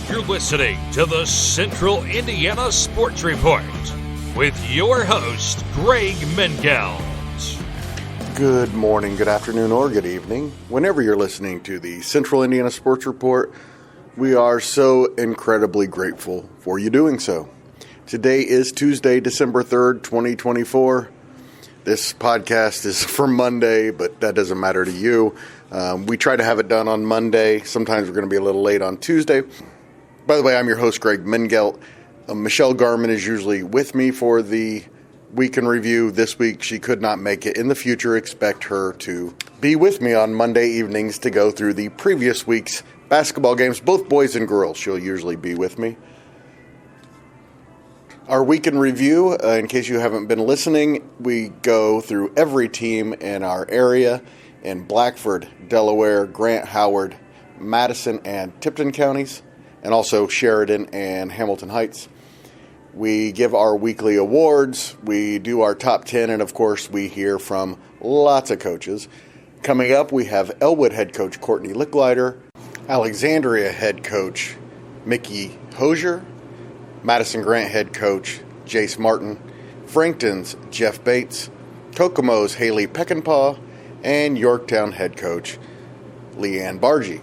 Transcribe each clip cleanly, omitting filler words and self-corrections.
You're listening to the Central Indiana Sports Report with your host, Greg Mengelt. Good morning, good afternoon, or good evening. Whenever you're listening to the Central Indiana Sports Report, we are so incredibly grateful for you doing so. Today is Tuesday, December 3rd, 2024. This podcast is for Monday, but that doesn't matter to you. We try to have it done on Monday. Sometimes we're going to be a little late on Tuesday. By the way, I'm your host, Greg Mengelt. Michelle Garman is usually with me for the week in review. This week, she could not make it. In the future, expect her to be with me on Monday evenings to go through the previous week's basketball games, both boys and girls. She'll usually be with me. Our week in review, in case you haven't been listening, we go through every team in our area in Blackford, Delaware, Grant, Howard, Madison, and Tipton counties, and also Sheridan and Hamilton Heights. We give our weekly awards, we do our top 10, and of course we hear from lots of coaches. Coming up, we have Elwood head coach Courtney Lickliter, Alexandria head coach Mickey Hosier, Madison-Grant head coach Jace Martin, Frankton's Jeff Bates, Kokomo's Haley Peckinpaugh, and Yorktown head coach Leigh Anna Barga.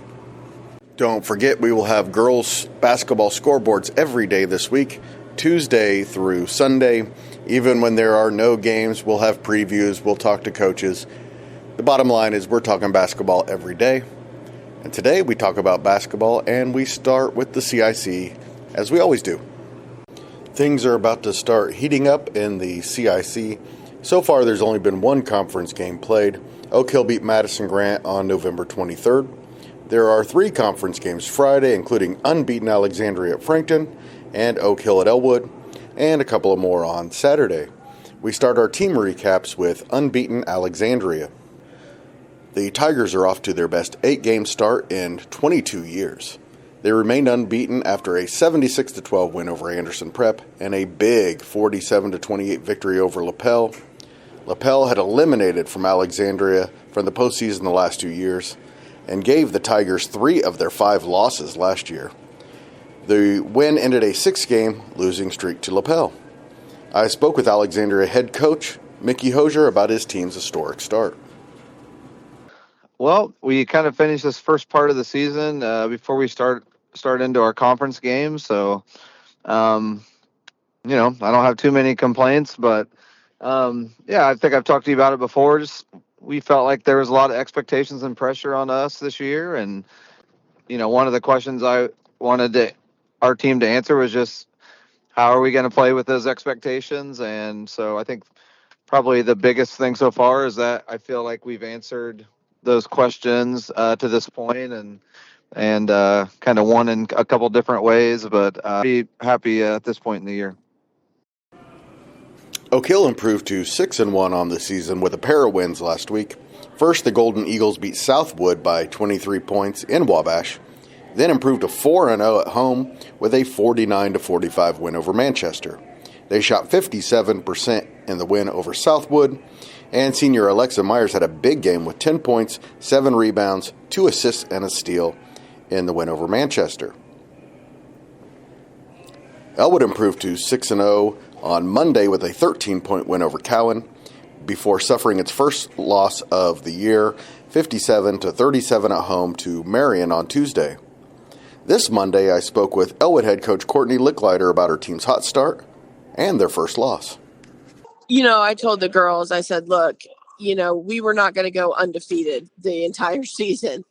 Don't forget, we will have girls basketball scoreboards every day this week, Tuesday through Sunday. Even when there are no games, we'll have previews, we'll talk to coaches. The bottom line is we're talking basketball every day. And today we talk about basketball, and we start with the CIC, as we always do. Things are about to start heating up in the CIC. So far, there's only been one conference game played. Oak Hill beat Madison-Grant on November 23rd. There are 3 conference games Friday, including unbeaten Alexandria at Frankton and Oak Hill at Elwood, and a couple of more on Saturday. We start our team recaps with unbeaten Alexandria. The Tigers are off to their best 8-game start in 22 years. They remained unbeaten after a 76-12 win over Anderson Prep and a big 47-28 victory over LaPel. LaPel had eliminated from Alexandria from the postseason the last 2 years and gave the Tigers 3 of their 5 losses last year. The win ended a 6-game losing streak to LaPel. I spoke with Alexandria head coach Mickey Hosier about his team's historic start. Well, we kind of finished this first part of the season before we start into our conference games. So, I don't have too many complaints, but I think I've talked to you about it before. Just we felt like there was a lot of expectations and pressure on us this year. And, one of the questions I wanted our team to answer was just, how are we going to play with those expectations? And so I think probably the biggest thing so far is that I feel like we've answered those questions to this point and kind of won in a couple different ways, but be happy at this point in the year. Oak Hill improved to 6-1 on the season with a pair of wins last week. First, the Golden Eagles beat Southwood by 23 points in Wabash, then improved to 4-0 at home with a 49-45 win over Manchester. They shot 57% in the win over Southwood, and senior Alexa Myers had a big game with 10 points, 7 rebounds, 2 assists, and a steal in the win over Manchester. Elwood improved to 6-0 on Monday with a 13-point win over Cowan before suffering its first loss of the year, 57-37 at home to Marion on Tuesday. This Monday, I spoke with Elwood head coach Courtney Lickliter about her team's hot start and their first loss. I told the girls, I said, look, we were not going to go undefeated the entire season.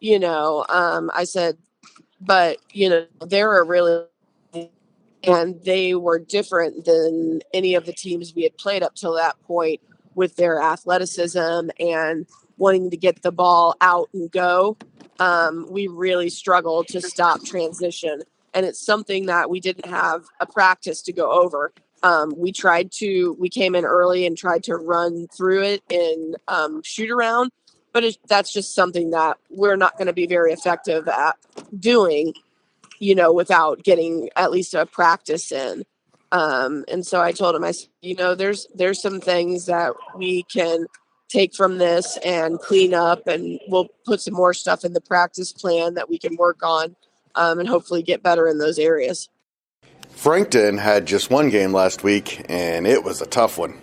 I said, but, they're a really, and they were different than any of the teams we had played up till that point with their athleticism and wanting to get the ball out and go. We really struggled to stop transition. And it's something that we didn't have a practice to go over. We came in early and tried to run through it and shoot around, but that's just something that we're not going to be very effective at doing, without getting at least a practice in. And so I told him, there's some things that we can take from this and clean up, and we'll put some more stuff in the practice plan that we can work on and hopefully get better in those areas. Frankton had just one game last week, and it was a tough one.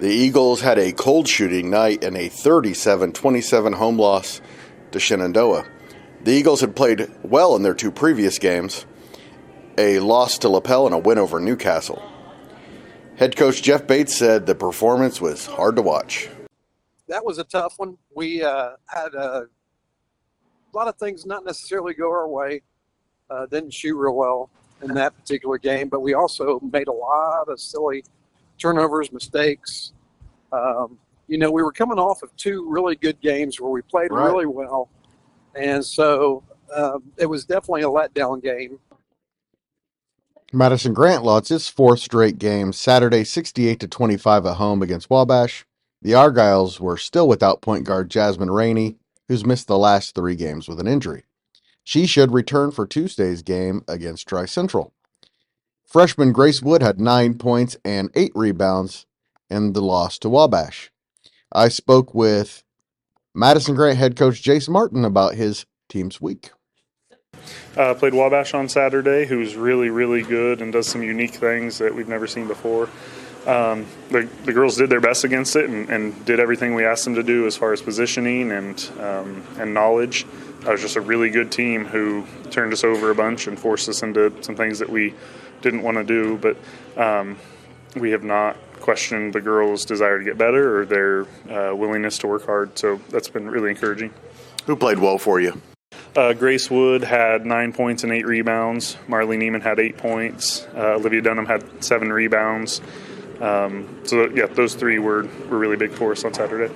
The Eagles had a cold shooting night and a 37-27 home loss to Shenandoah. The Eagles had played well in their two previous games, a loss to LaPel and a win over Newcastle. Head coach Jeff Bates said the performance was hard to watch. That was a tough one. We had a lot of things not necessarily go our way. Didn't shoot real well in that particular game, but we also made a lot of silly turnovers, mistakes. We were coming off of two really good games where we played really well. And so it was definitely a letdown game. Madison-Grant lost its fourth straight game Saturday 68-25 at home against Wabash. The Argyles were still without point guard Jasmine Rainey, who's missed the last three games with an injury. She should return for Tuesday's game against Tri-Central. Freshman Grace Wood had 9 points and 8 rebounds in the loss to Wabash. I spoke with Madison-Grant head coach Jace Martin about his team's week. Played Wabash on Saturday, who's really, really good and does some unique things that we've never seen before. The girls did their best against it and did everything we asked them to do as far as positioning and knowledge. It was just a really good team who turned us over a bunch and forced us into some things that we didn't want to do. But we have not questioned the girls' desire to get better or their willingness to work hard. So that's been really encouraging. Who played well for you? Grace Wood had 9 points and 8 rebounds. Marley Neiman had 8 points. Olivia Dunham had 7 rebounds. Those three were really big for us on Saturday.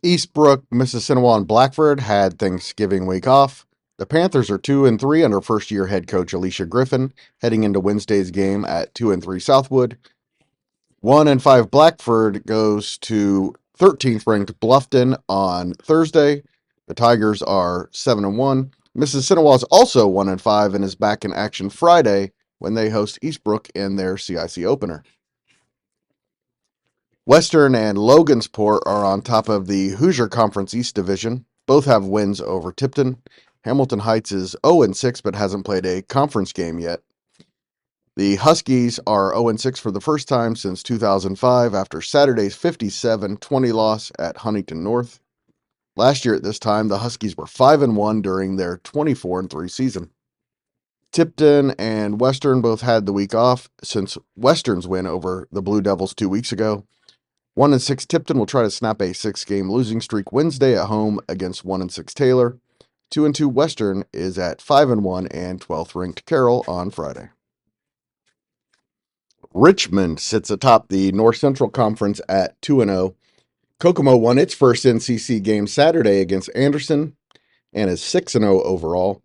Eastbrook, Mississinewa, and Blackford had Thanksgiving week off. The Panthers are 2-3 under first-year head coach Alicia Griffin, heading into Wednesday's game at 2-3 Southwood. 1-5 Blackford goes to 13th ranked Bluffton on Thursday. The Tigers are 7-1. Mississinewa is also 1-5 and is back in action Friday when they host Eastbrook in their CIC opener. Western and Logansport are on top of the Hoosier Conference East Division. Both have wins over Tipton. Hamilton Heights is 0-6 but hasn't played a conference game yet. The Huskies are 0-6 for the first time since 2005 after Saturday's 57-20 loss at Huntington North. Last year at this time, the Huskies were 5-1 during their 24-3 season. Tipton and Western both had the week off since Western's win over the Blue Devils 2 weeks ago. 1-6 Tipton will try to snap a 6-game losing streak Wednesday at home against 1-6 Taylor. 2-2 Western is at 5-1 and 12th ranked Carroll on Friday. Richmond sits atop the North Central Conference at 2-0. Kokomo won its first NCC game Saturday against Anderson and is 6-0 overall.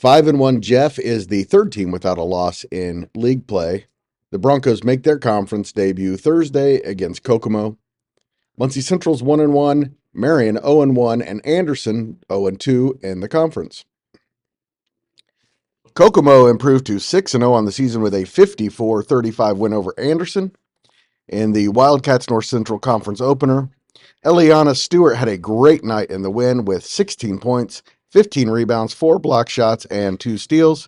5-1 Jeff is the third team without a loss in league play. The Broncos make their conference debut Thursday against Kokomo. Muncie Central's 1-1, Marion 0-1, and Anderson 0-2 in the conference. Kokomo improved to 6-0 on the season with a 54-35 win over Anderson. In the Wildcats North Central Conference opener, Eliana Stewart had a great night in the win with 16 points, 15 rebounds, 4 block shots, and 2 steals.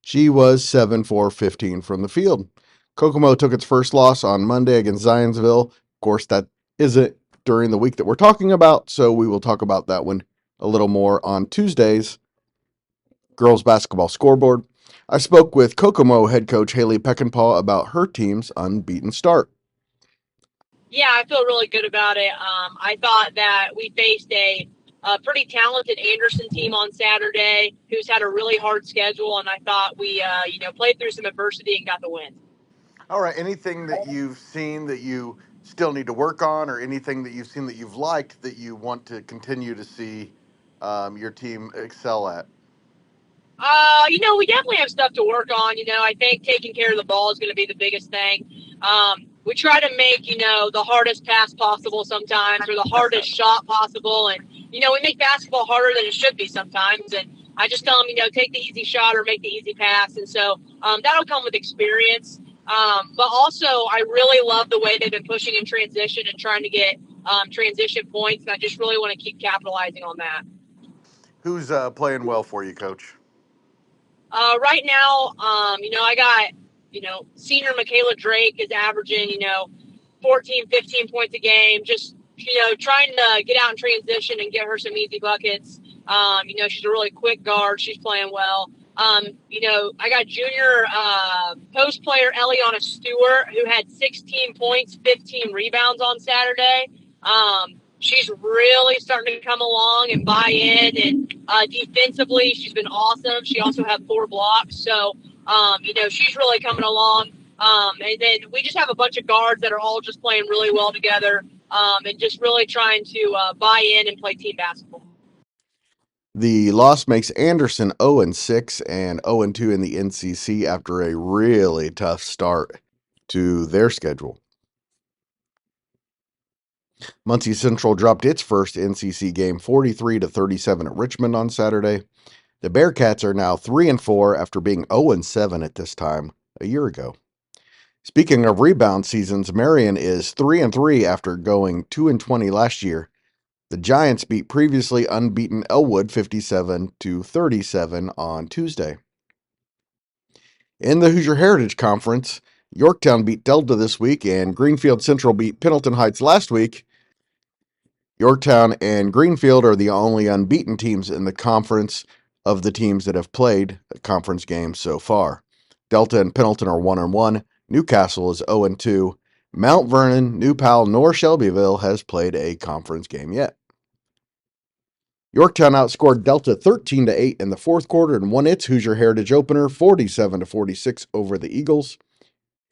She was 7-for-15 from the field. Kokomo took its first loss on Monday against Zionsville. Of course, that isn't during the week that we're talking about, so we will talk about that one a little more on Tuesday's girls basketball scoreboard. I spoke with Kokomo head coach Haley Peckinpaugh about her team's unbeaten start. Yeah, I feel really good about it. I thought that we faced a pretty talented Anderson team on Saturday who's had a really hard schedule, and I thought we played through some adversity and got the win. All right, anything that you've seen that you still need to work on, or anything that you've seen that you've liked that you want to continue to see your team excel at? We definitely have stuff to work on. I think taking care of the ball is going to be the biggest thing. We try to make, the hardest pass possible sometimes, or the hardest shot possible. And, we make basketball harder than it should be sometimes. And I just tell them, take the easy shot or make the easy pass. And so that'll come with experience. But also, I really love the way they've been pushing in transition and trying to get transition points. And I just really want to keep capitalizing on that. Who's playing well for you, Coach? Right now, I got, senior Michaela Drake is averaging, 14, 15 points a game. Just, trying to get out in transition and get her some easy buckets. She's a really quick guard. She's playing well. I got junior post player Eliana Stewart, who had 16 points, 15 rebounds on Saturday. She's really starting to come along and buy in, and defensively, she's been awesome. She also had 4 blocks, so she's really coming along. And then we just have a bunch of guards that are all just playing really well together, and just really trying to buy in and play team basketball. The loss makes Anderson 0-6 and 0-2 in the NCC after a really tough start to their schedule. Muncie Central dropped its first NCC game 43-37 at Richmond on Saturday. The Bearcats are now 3-4 after being 0-7 at this time a year ago. Speaking of rebound seasons, Marion is 3-3 after going 2-20 last year. The Giants beat previously unbeaten Elwood 57-37 on Tuesday. In the Hoosier Heritage Conference, Yorktown beat Delta this week and Greenfield Central beat Pendleton Heights last week. Yorktown and Greenfield are the only unbeaten teams in the conference of the teams that have played conference games so far. Delta and Pendleton are 1-1. Newcastle is 0-2. Mount Vernon, New Powell, nor Shelbyville has played a conference game yet. Yorktown outscored Delta 13-8 in the fourth quarter and won its Hoosier Heritage opener 47-46 over the Eagles.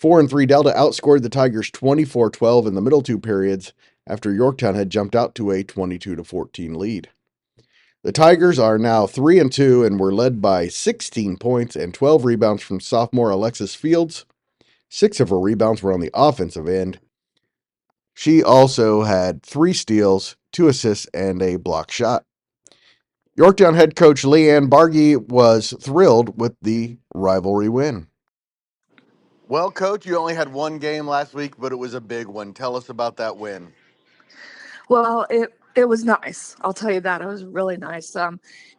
4-3 Delta outscored the Tigers 24-12 in the middle 2 periods after Yorktown had jumped out to a 22-14 lead. The Tigers are now 3-2 and were led by 16 points and 12 rebounds from sophomore Alexis Fields. 6 of her rebounds were on the offensive end. She also had 3 steals, 2 assists, and a block shot. Yorktown head coach Leigh Anna Barga was thrilled with the rivalry win. Well, Coach, you only had one game last week, but it was a big one. Tell us about that win. Well, it was nice. I'll tell you that. It was really nice.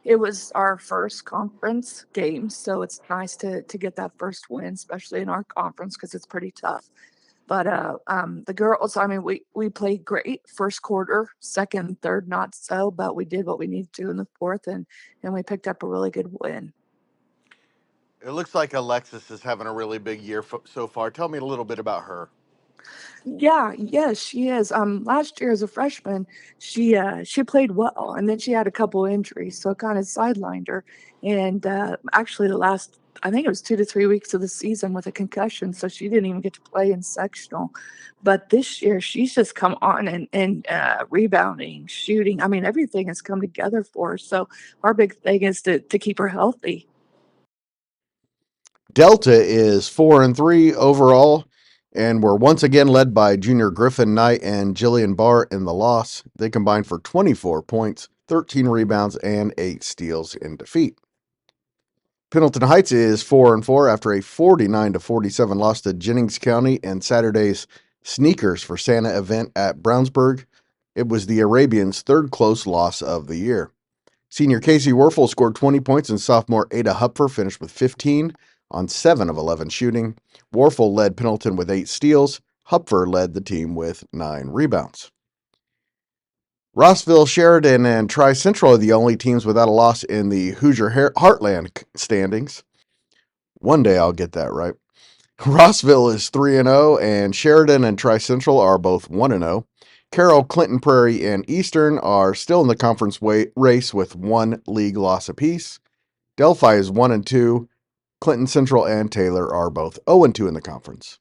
It was our first conference game, so it's nice to get that first win, especially in our conference because it's pretty tough. But the girls, I mean, we played great first quarter, second, third, not so, but we did what we needed to in the fourth, and we picked up a really good win. It looks like Alexis is having a really big year so far. Tell me a little bit about her. Yes, she is. Last year as a freshman, she played well, and then she had a couple injuries, so it kind of sidelined her. And actually, the last I think it was 2 to 3 weeks of the season with a concussion, so she didn't even get to play in sectional. But this year, she's just come on and rebounding, shooting. I mean, everything has come together for her. So our big thing is to keep her healthy. Delta is 4-3 overall, and were once again led by junior Griffin Knight and Jillian Barr in the loss. They combined for 24 points, 13 rebounds, and 8 steals in defeat. Pendleton Heights is 4-4 after a 49-47 loss to Jennings County and Saturday's Sneakers for Santa event at Brownsburg. It was the Arabians' third close loss of the year. Senior Casey Werfel scored 20 points and sophomore Ada Hupfer finished with 15 on 7 of 11 shooting. Werfel led Pendleton with 8 steals. Hupfer led the team with 9 rebounds. Rossville, Sheridan, and Tri-Central are the only teams without a loss in the Hoosier Heartland standings. One day I'll get that right. Rossville is 3-0, and Sheridan and Tri-Central are both 1-0. Carroll, Clinton Prairie, and Eastern are still in the conference race with 1 league loss apiece. Delphi is 1-2. Clinton Central and Taylor are both 0-2 in the conference.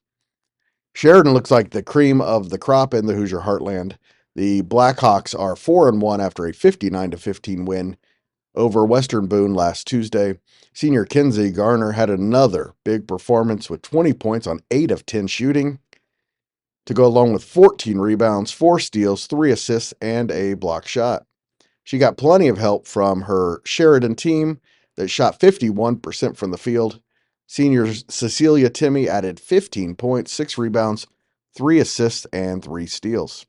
Sheridan looks like the cream of the crop in the Hoosier Heartland. The Blackhawks are 4-1 after a 59-15 win over Western Boone last Tuesday. Senior Kinsey Garner had another big performance with 20 points on 8 of 10 shooting to go along with 14 rebounds, 4 steals, 3 assists, and a block shot. She got plenty of help from her Sheridan team that shot 51% from the field. Senior Cecilia Timmy added 15 points, 6 rebounds, 3 assists, and 3 steals.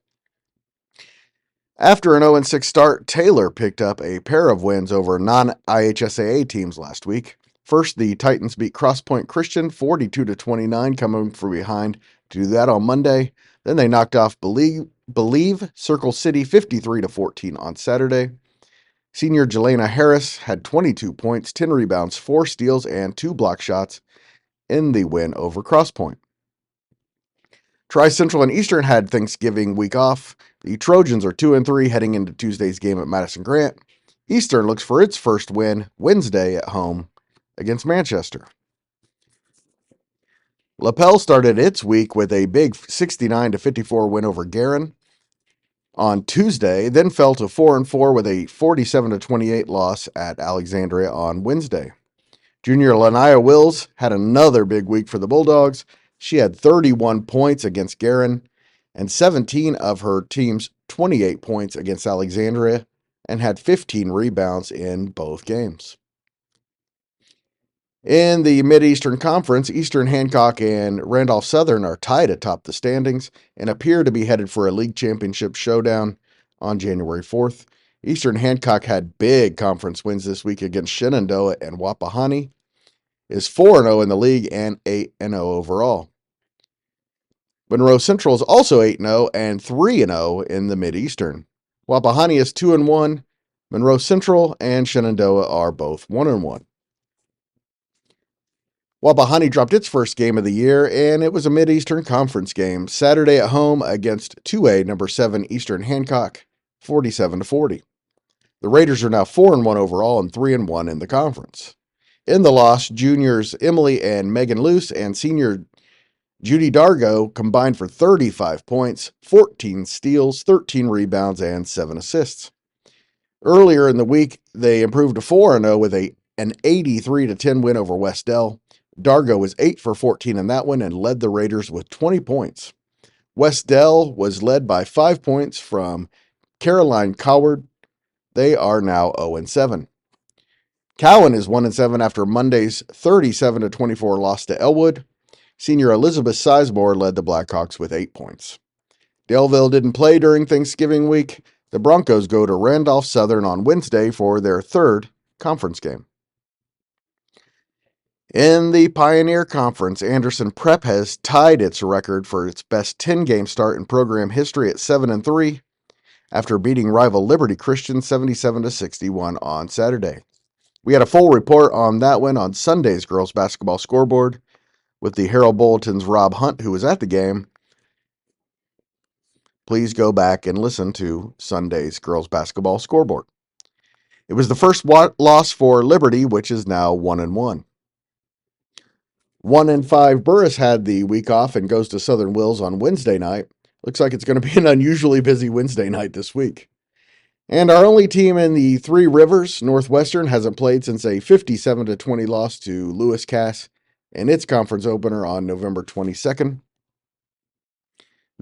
After an 0-6 start, Taylor picked up a pair of wins over non-IHSAA teams last week. First, the Titans beat Cross Point Christian 42-29, coming from behind to do that on Monday. Then they knocked off Believe Circle City 53-14 on Saturday. Senior Jelena Harris had 22 points, 10 rebounds, 4 steals, and 2 block shots in the win over Cross Point. Tri-Central and Eastern had Thanksgiving week off. The Trojans are 2-3 heading into Tuesday's game at Madison-Grant. Eastern looks for its first win Wednesday at home against Manchester. LaPel started its week with a big 69-54 win over Guerin on Tuesday, then fell to 4-4 with a 47-28 loss at Alexandria on Wednesday. Junior Lanaya Wills had another big week for the Bulldogs. She had 31 points against Guerin and 17 of her team's 28 points against Alexandria, and had 15 rebounds in both games. In the Mid-Eastern Conference, Eastern Hancock and Randolph Southern are tied atop the standings and appear to be headed for a league championship showdown on January 4th. Eastern Hancock had big conference wins this week against Shenandoah and Wapahani, is 4-0 in the league and 8-0 overall. Monroe Central is also 8-0 and 3-0 in the Mid-Eastern. Wapahani is 2-1. Monroe Central and Shenandoah are both 1-1. Wapahani dropped its first game of the year, and it was a Mid-Eastern Conference game, Saturday at home against 2A number 7 Eastern Hancock, 47-40. The Raiders are now 4-1 overall and 3-1 in the conference. In the loss, juniors Emily and Megan Luce and senior Judy Dargo combined for 35 points, 14 steals, 13 rebounds, and 7 assists. Earlier in the week, they improved to 4-0 with an 83-10 win over West Dell. Dargo was 8 for 14 in that one and led the Raiders with 20 points. West Dell was led by 5 points from Caroline Coward. They are now 0-7. Cowan is 1-7 after Monday's 37-24 loss to Elwood. Senior Elizabeth Sizemore led the Blackhawks with 8 points. Daleville didn't play during Thanksgiving week. The Broncos go to Randolph Southern on Wednesday for their third conference game. In the Pioneer Conference, Anderson Prep has tied its record for its best 10-game start in program history at 7-3 after beating rival Liberty Christian 77-61 on Saturday. We had a full report on that win on Sunday's girls basketball scoreboard with the Herald Bulletin's Rob Hunt, who was at the game. Please go back and listen to Sunday's girls basketball scoreboard. It was the first loss for Liberty, which is now 1-1. 1-5 Burris had the week off and goes to Southern Wills on Wednesday night. Looks like it's going to be an unusually busy Wednesday night this week. And our only team in the Three Rivers, Northwestern, hasn't played since a 57-20 loss to Lewis Cass in its conference opener on November 22nd.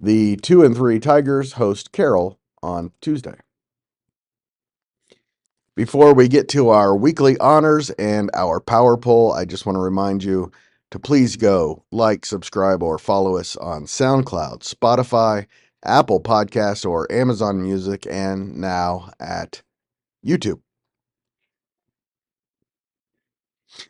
The 2-3 Tigers host Carroll on Tuesday. Before we get to our weekly honors and our power poll, I just want to remind you to please go like, subscribe, or follow us on SoundCloud, Spotify, Apple Podcasts, or Amazon Music, and now at YouTube.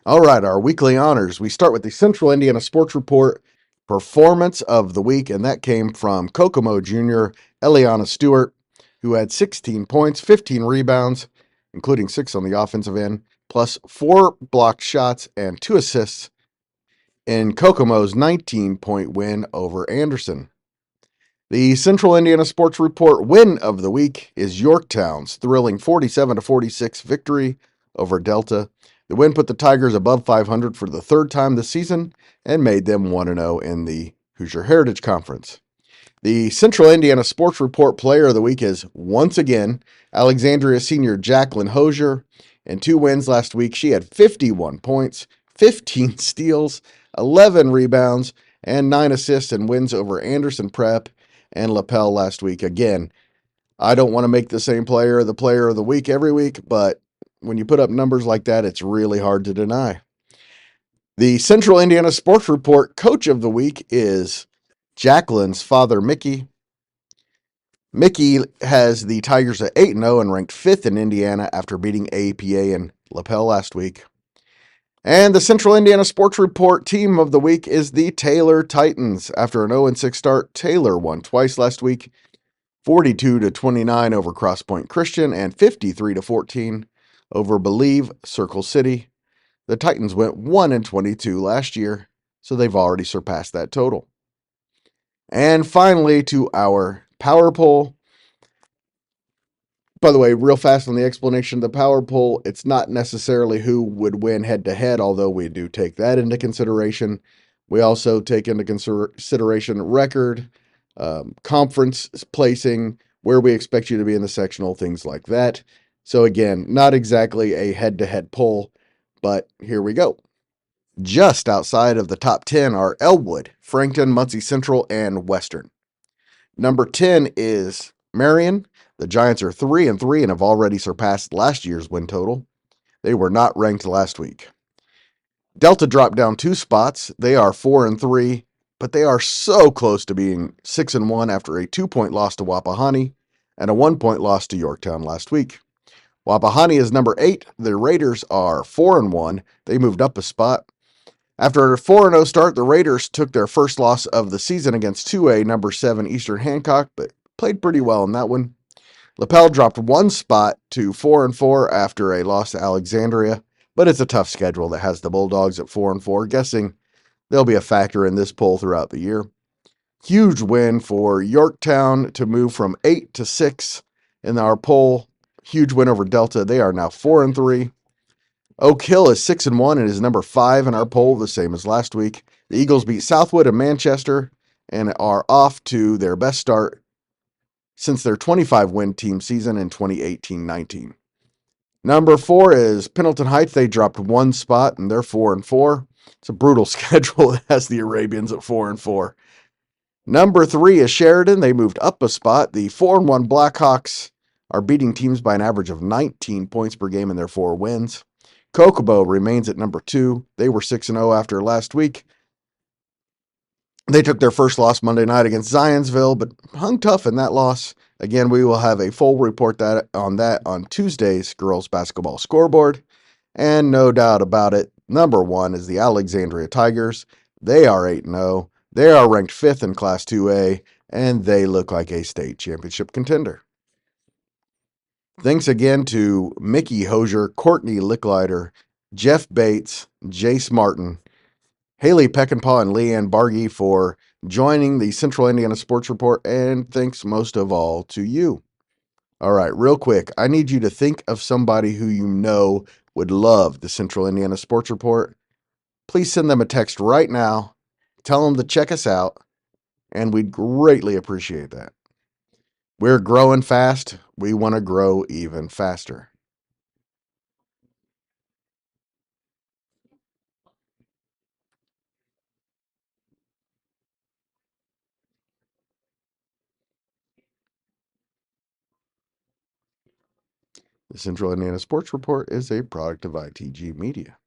All right, our weekly honors. We start with the Central Indiana Sports Report Performance of the Week, and that came from Kokomo Junior Eliana Stewart, who had 16 points, 15 rebounds, including 6 on the offensive end, plus 4 blocked shots and 2 assists in Kokomo's 19-point win over Anderson. The Central Indiana Sports Report win of the week is Yorktown's thrilling 47-46 victory over Delta. The win put the Tigers above 500 for the third time this season and made them 1-0 in the Hoosier Heritage Conference. The Central Indiana Sports Report Player of the Week is, once again, Alexandria senior Jacqueline Hosier. In 2 wins last week, she had 51 points, 15 steals, 11 rebounds, and 9 assists in wins over Anderson Prep and LaPel last week. Again, I don't want to make the same player the Player of the Week every week, but when you put up numbers like that, it's really hard to deny. The Central Indiana Sports Report Coach of the Week is Jacqueline's father, Mickey. Mickey has the Tigers at 8-0 and ranked 5th in Indiana after beating APA and LaPel last week. And the Central Indiana Sports Report team of the week is the Taylor Titans. After an 0-6 start, Taylor won twice last week, 42-29 over Cross Point Christian and 53-14 over Believe Circle City. The Titans went 1-22 last year, so they've already surpassed that total. And finally, to our power poll. By the way, real fast on the explanation of the power poll, it's not necessarily who would win head-to-head, although we do take that into consideration. We also take into consideration record, conference placing, where we expect you to be in the sectional, things like that. So again, not exactly a head-to-head poll, but here we go. Just outside of the top 10 are Elwood, Frankton, Muncie Central, and Western. Number 10 is Marion. The Giants are 3-3 and have already surpassed last year's win total. They were not ranked last week. Delta dropped down 2 spots. They are 4-3, but they are so close to being 6-1 after a 2-point loss to Wapahani and a 1-point loss to Yorktown last week. Wapahani is number 8. The Raiders are 4-1. They moved up a spot. After a 4-0 start, the Raiders took their first loss of the season against 2A number 7 Eastern Hancock, but played pretty well in that one. LaPel dropped 1 spot to 4-4 after a loss to Alexandria, but it's a tough schedule that has the Bulldogs at 4-4, guessing they'll be a factor in this poll throughout the year. Huge win for Yorktown to move from 8 to 6 in our poll. Huge win over Delta. They are now 4-3. Oak Hill is 6-1 and is number 5 in our poll, the same as last week. The Eagles beat Southwood and Manchester and are off to their best start since their 25-win team season in 2018-19. Number 4 is Pendleton Heights. They dropped 1 spot and they're 4-4. It's a brutal schedule that has the Arabians at 4-4. Number 3 is Sheridan. They moved up a spot. The 4-1 Blackhawks are beating teams by an average of 19 points per game in their 4 wins. Kokomo remains at number 2. They were 6-0 after last week. They took their first loss Monday night against Zionsville, but hung tough in that loss. Again, we will have a full report on Tuesday's girls basketball scoreboard. And no doubt about it, number 1 is the Alexandria Tigers. They are 8-0. They are ranked 5th in Class 2A, and they look like a state championship contender. Thanks again to Mickey Hosier, Courtney Lickliter, Jeff Bates, Jace Martin, Haley Peckinpaugh, and Leigh Anna Barga for joining the Central Indiana Sports Report, and thanks most of all to you. All right, real quick, I need you to think of somebody who you know would love the Central Indiana Sports Report. Please send them a text right now. Tell them to check us out, and we'd greatly appreciate that. We're growing fast. We want to grow even faster. The Central Indiana Sports Report is a product of ITG Media.